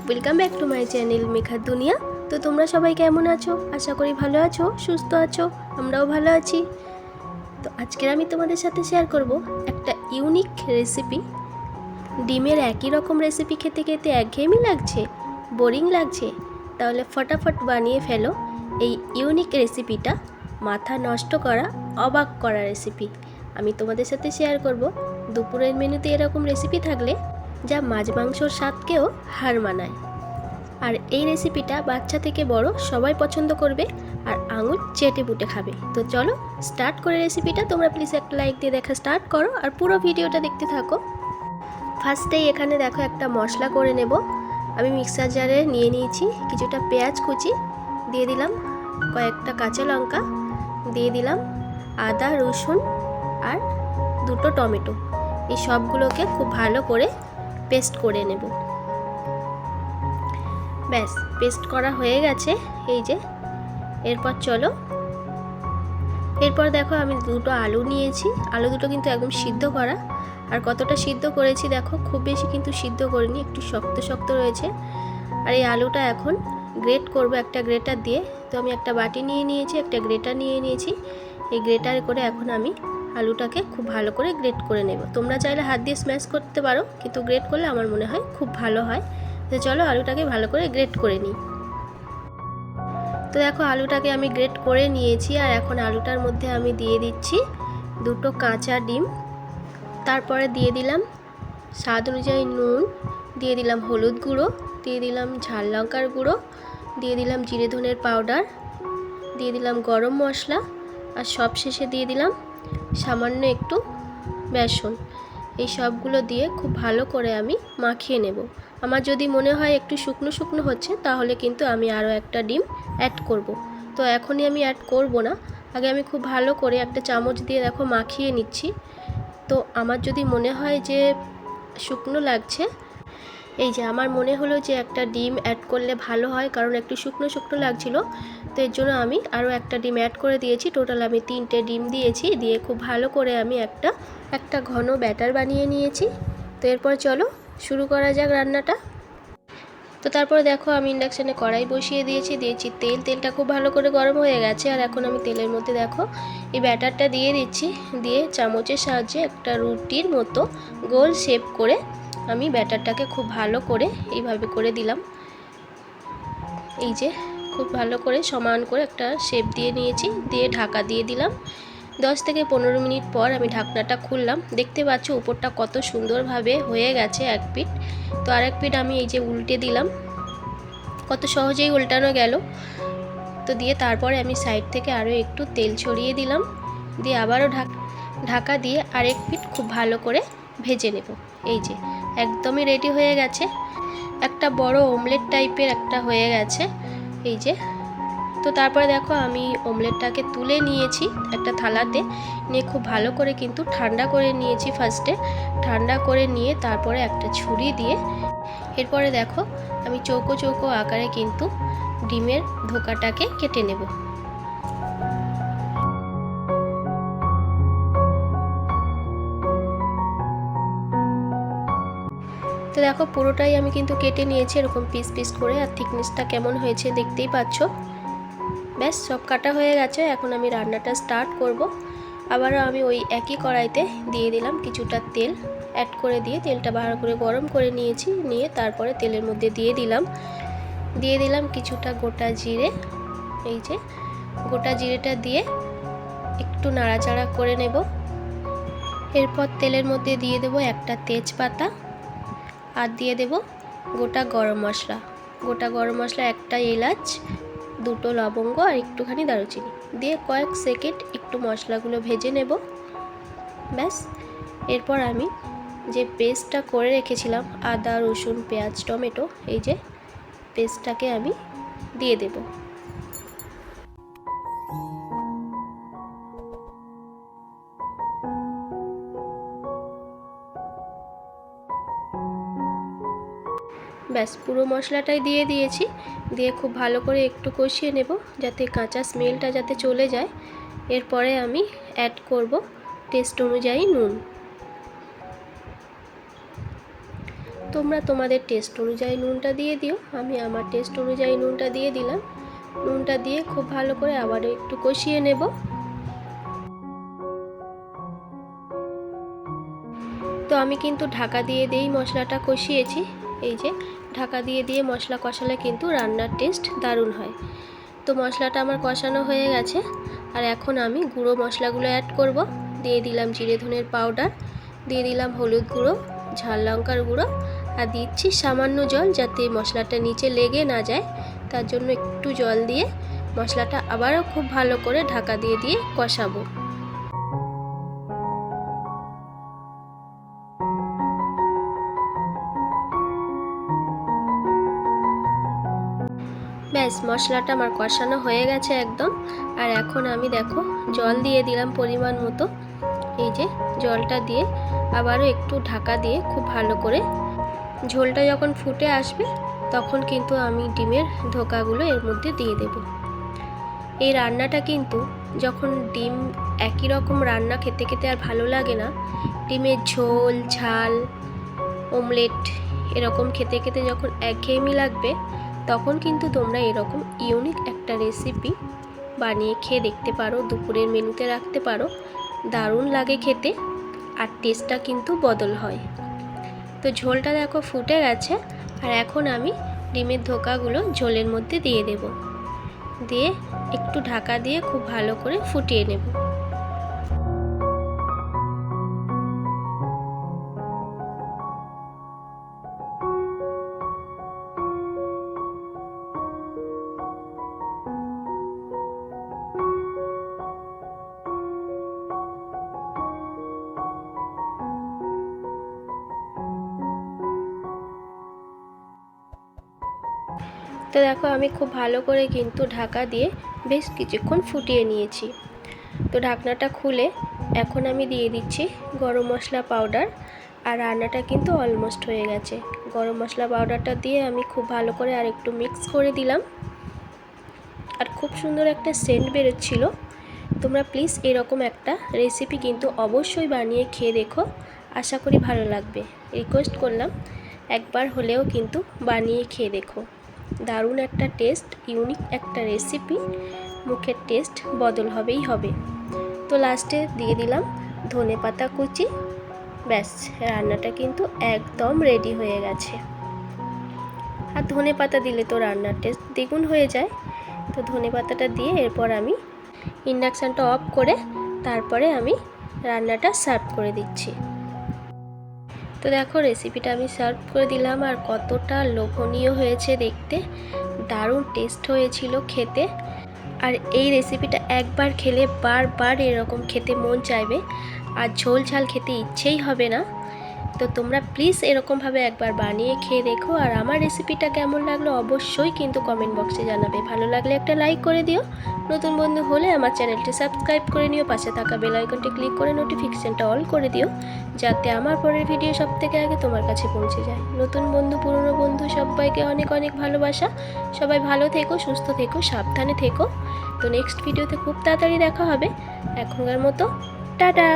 Welcome back to my channel মেঘার দুনিয়া। তো তোমরা সবাই কেমন আছো? আশা করি ভালো আছো, সুস্থ আছো। আমরাও ভালো আছি। তো আজকের আমি তোমাদের সাথে শেয়ার করব একটা ইউনিক রেসিপি। ডিমের একই রকম রেসিপি খেতে খেতে একঘেয়েমি লাগছে, বোরিং লাগছে, তাহলে ফটাফট বানিয়ে ফেলো এই ইউনিক রেসিপিটা। মাথা নষ্ট করা, অবাক করা রেসিপি আমি তোমাদের সাথে শেয়ার করব। দুপুরের মেনুতে এরকম রেসিপি থাকলে যা মাছ মাংসর স্বাদকেও হার মানায়। আর এই রেসিপিটা বাচ্চা থেকে বড় সবাই পছন্দ করবে আর আঙুল চেটে পুটে খাবে। তো চলো স্টার্ট করে রেসিপিটা। তোমরা প্লিজ একটা লাইক দিয়ে দেখা স্টার্ট করো আর পুরো ভিডিওটা দেখতে থাকো। ফার্স্টেই এখানে দেখো একটা মশলা করে নেব। আমি মিক্সার জারে নিয়ে নিয়েছি কিছুটা পেঁয়াজ কুচি, দিয়ে দিলাম কয়েকটা কাঁচা লঙ্কা, দিয়ে দিলাম আদা রসুন আর দুটো টমেটো। এই সবগুলোকে খুব ভালো করে পেস্ট করে নেব। ব্যাস পেস্ট করা হয়ে গেছে। এই যে এরপর চলো, এরপর দেখো আমি দুটো আলু নিয়েছি। আলু দুটো কিন্তু একদম সিদ্ধ করা। আর কতটা সিদ্ধ করেছি দেখো, খুব বেশি কিন্তু সিদ্ধ করিনি, একটু শক্ত শক্ত রয়েছে। আর এই আলুটা এখন গ্রেট করব একটা গ্রেটার দিয়ে। তো আমি একটা বাটি নিয়ে নিয়েছি, একটা গ্রেটার নিয়ে নিয়েছি। এই গ্রেটার করে এখন আমি আলুটাকে খুব ভালো করে গ্রেট করে নেব। তোমরা চাইলে হাত দিয়ে স্ম্যাশ করতে পারো, কিন্তু গ্রেট করলে আমার মনে হয় খুব ভালো হয়। তো চলো আলুটাকে ভালো করে গ্রেট করে নিই। তো দেখো আলুটাকে আমি গ্রেট করে নিয়েছি। আর এখন আলুটার মধ্যে আমি দিয়ে দিচ্ছি দুটো কাঁচা ডিম, তারপরে দিয়ে দিলাম স্বাদ অনুযায়ী নুন, দিয়ে দিলাম হলুদ গুঁড়ো, দিয়ে দিলাম ঝাল লঙ্কার গুঁড়ো, দিয়ে দিলাম জিরে ধনের পাউডার, দিয়ে দিলাম গরম মশলা, আর সব শেষে দিয়ে দিলাম সামান্য একটু বেসন। এই সবগুলো দিয়ে খুব ভালো করে আমি মাখিয়ে নেব। আমার যদি মনে হয় একটু শুকনো শুকনো হচ্ছে, তাহলে কিন্তু আমি আরও একটা ডিম অ্যাড করব। তো এখনই আমি অ্যাড করব না, আগে আমি খুব ভালো করে একটা চামচ দিয়ে দেখো মাখিয়ে নিচ্ছি। তো আমার যদি মনে হয় যে শুকনো লাগছে, এই যে আমার মনে হলো যে একটা ডিম অ্যাড করলে ভালো হয়, কারণ একটু শুকনো শুকনো লাগছিলো। তো এর জন্য আমি আরও একটা ডিম অ্যাড করে দিয়েছি। টোটাল আমি 3টে ডিম দিয়েছি। দিয়ে খুব ভালো করে আমি একটা ঘন ব্যাটার বানিয়ে নিয়েছি। তো এরপর চলো শুরু করা যাক রান্নাটা। তো তারপরে দেখো আমি ইন্ডাকশানে কড়াই বসিয়ে দিয়েছি তেল। তেলটা খুব ভালো করে গরম হয়ে গেছে। আর এখন আমি তেলের মধ্যে দেখো এই ব্যাটারটা দিয়ে দিচ্ছি। দিয়ে চামচের সাহায্যে একটা রুটির মতো গোল শেপ করে আমি ব্যাটারটাকে খুব ভালো করে এইভাবে করে দিলাম। এই যে খুব ভালো করে সমান করে একটা শেপ দিয়ে নিয়েছি। দিয়ে ঢাকা দিয়ে দিলাম। 10 থেকে 15 মিনিট পর আমি ঢাকনাটা খুললাম। দেখতে পাচ্ছ উপরটা কত সুন্দরভাবে হয়ে গেছে এক পিঠ। তো আরেক পিঠ আমি এই যে উল্টে দিলাম, কত সহজেই উল্টানো গেল। তো দিয়ে তারপরে আমি সাইড থেকে আরও একটু তেল ছড়িয়ে দিলাম। দিয়ে আবারও ঢাকা দিয়ে আরেক পিঠ খুব ভালো করে ভেজে নেব। এই যে একদমই রেডি হয়ে গেছে, একটা বড় অমলেট টাইপের একটা হয়ে গেছে। এই যে তো তারপরে দেখো আমি অমলেটটাকে তুলে নিয়েছি একটা থালাতে, নিয়ে খুব ভালো করে কিন্তু ঠান্ডা করে নিয়েছি। ফার্স্টে ঠান্ডা করে নিয়ে তারপরে একটা ছুরি দিয়ে এরপরে দেখো আমি চৌকো চৌকো আকারে কিন্তু ডিমের ধোকাটাকে কেটে নেব। তো দেখো পুরোটাই আমি কিন্তু কেটে নিয়েছি এরকম পিস পিস করে। আর থিকনেসটা কেমন হয়েছে দেখতেই পাচ্ছ। ব্যাস সব কাটা হয়ে গেছে। এখন আমি রান্নাটা স্টার্ট করব। আবারও আমি ওই একই কড়াইতে দিয়ে দিলাম কিছুটা তেল, অ্যাড করে দিয়ে তেলটা ভালো করে গরম করে নিয়েছি। নিয়ে তারপরে তেলের মধ্যে দিয়ে দিলাম কিছুটা গোটা জিরে। এই যে গোটা জিরেটা দিয়ে একটু নাড়াচাড়া করে নেব। এরপর তেলের মধ্যে দিয়ে দেব একটা তেজপাতা, আর দিয়ে দেব গোটা গরম মশলা, একটা এলাচ, দুটো লবঙ্গ আর একটুখানি দারুচিনি দিয়ে কয়েক সেকেন্ড একটু মশলাগুলো ভেজে নেব। ব্যাস এরপর আমি যে পেস্টটা করে রেখেছিলাম আদা রসুন পেঁয়াজ টমেটো, এই যে পেস্টটাকে আমি দিয়ে দেব। ব্যাস পুরো মশলাটাই দিয়ে দিয়েছি। দিয়ে খুব ভালো করে একটু কষিয়ে নেব যাতে কাঁচা স্মেলটা যাতে চলে যায়। এরপরে আমি অ্যাড করব টেস্ট অনুযায়ী নুন। তোমরা তোমাদের টেস্ট অনুযায়ী নুনটা দিয়ে দিও। আমি আমার টেস্ট অনুযায়ী নুনটা দিয়ে দিলাম। নুনটা দিয়ে খুব ভালো করে আবারও একটু কষিয়ে নেব। তো আমি কিন্তু ঢাকা দিয়ে দিয়েই মশলাটা কষিয়েছি। এই যে ঢাকা দিয়ে দিয়ে মশলা কষালে কিন্তু রান্নার টেস্ট দারুণ হয়। তো মশলাটা আমার কষানো হয়ে গেছে। আর এখন আমি গুঁড়ো মশলাগুলো অ্যাড করব। দিয়ে দিলাম জিরে ধনের পাউডার, দিয়ে দিলাম হলুদ গুঁড়ো, ঝাল লঙ্কার গুঁড়ো, আর দিচ্ছি সামান্য জল, যাতে মশলাটা নিচে লেগে না যায়। তার জন্য একটু জল দিয়ে মশলাটা আবারও খুব ভালো করে ঢাকা দিয়ে দিয়ে কষাবো। ব্যাস, মশলাটা আমার কষানো হয়ে গেছে একদম। আর এখন আমি দেখো জল দিয়ে দিলাম পরিমাণ মতো। এই যে জলটা দিয়ে আবারও একটু ঢাকা দিয়ে খুব ভালো করে ঝোলটা যখন ফুটে আসবে তখন কিন্তু আমি ডিমের ধোকাগুলো এর মধ্যে দিয়ে দেব। এই রান্নাটা কিন্তু যখন ডিম একই রকম রান্না খেতে খেতে আর ভালো লাগে না, ডিমের ঝোল, ঝাল, অমলেট এরকম খেতে খেতে যখন একঘেয়েমি লাগবে, তখন কিন্তু তোমরা এরকম ইউনিক একটা রেসিপি বানিয়ে খেয়ে দেখতে পারো। দুপুরের মেনুতে রাখতে পারো, দারুণ লাগে খেতে, আর টেস্টটা কিন্তু বদল হয়। তো ঝোলটা দেখো ফুটে গেছে। আর এখন আমি ডিমের ধোকাগুলো ঝোলের মধ্যে দিয়ে দেব। দিয়ে একটু ঢাকা দিয়ে খুব ভালো করে ফুটিয়ে নেব। তো দেখো আমি খুব ভালো করে কিন্তু ঢাকা দিয়ে বেশ কিছুক্ষণ ফুটিয়ে নিয়েছি। তো ঢাকনাটা খুলে এখন আমি দিয়ে দিচ্ছি গরম মশলা পাউডার। আর রান্নাটা কিন্তু অলমোস্ট হয়ে গেছে। গরম মশলা পাউডারটা দিয়ে আমি খুব ভালো করে আর একটু মিক্স করে দিলাম। আর খুব সুন্দর একটা সেন্ট বেরোচ্ছিল। তোমরা প্লিজ এরকম একটা রেসিপি কিন্তু অবশ্যই বানিয়ে খেয়ে দেখো, আশা করি ভালো লাগবে। রিকোয়েস্ট করলাম একবার হলেও কিন্তু বানিয়ে খেয়ে দেখো। দারুণ একটা টেস্ট, ইউনিক একটা রেসিপি, মুখের টেস্ট বদল হবেই হবে। তো লাস্টে দিয়ে দিলাম ধনেপাতা কুচি। ব্যাস, রান্নাটা কিন্তু একদম রেডি হয়ে গেছে। আর ধনেপাতা দিলে তো রান্নার টেস্ট দ্বিগুণ হয়ে যায়। তো ধনেপাতাটা দিয়ে এরপর আমি ইন্ডাকশানটা অফ করে তারপরে আমি রান্নাটা সার্ভ করে দিচ্ছি। তো দেখো রেসিপিটা আমি সার্ভ করে দিলাম। আর কতটা লোভনীয় হয়েছে দেখতে, দারুণ টেস্ট হয়েছিল খেতে। আর এই রেসিপিটা একবার খেলে বারবার এরকম খেতে মন চাইবে, আর ঝোল ঝাল খেতে ইচ্ছেই হবে না। তো তোমরা প্লিজ এরকমভাবে একবার বানিয়ে খেয়ে দেখো। আর আমার রেসিপিটা কেমন লাগলো অবশ্যই কিন্তু কমেন্ট বক্সে জানাবে। ভালো লাগলে একটা লাইক করে দিও। নতুন বন্ধু হলে আমার চ্যানেলটি সাবস্ক্রাইব করে নিও। পাশে থাকা বেল আইকনটি ক্লিক করে নোটিফিকেশানটা অল করে দিও, যাতে আমার পরের ভিডিও সবথেকে আগে তোমার কাছে পৌঁছে যায়। নতুন বন্ধু, পুরনো বন্ধু, সবাইকে অনেক অনেক ভালোবাসা। সবাই ভালো থেকো, সুস্থ থেকো, সাবধানে থেকো। তো নেক্সট ভিডিওতে খুব তাড়াতাড়ি দেখা হবে। এখনকার মতো টাটা।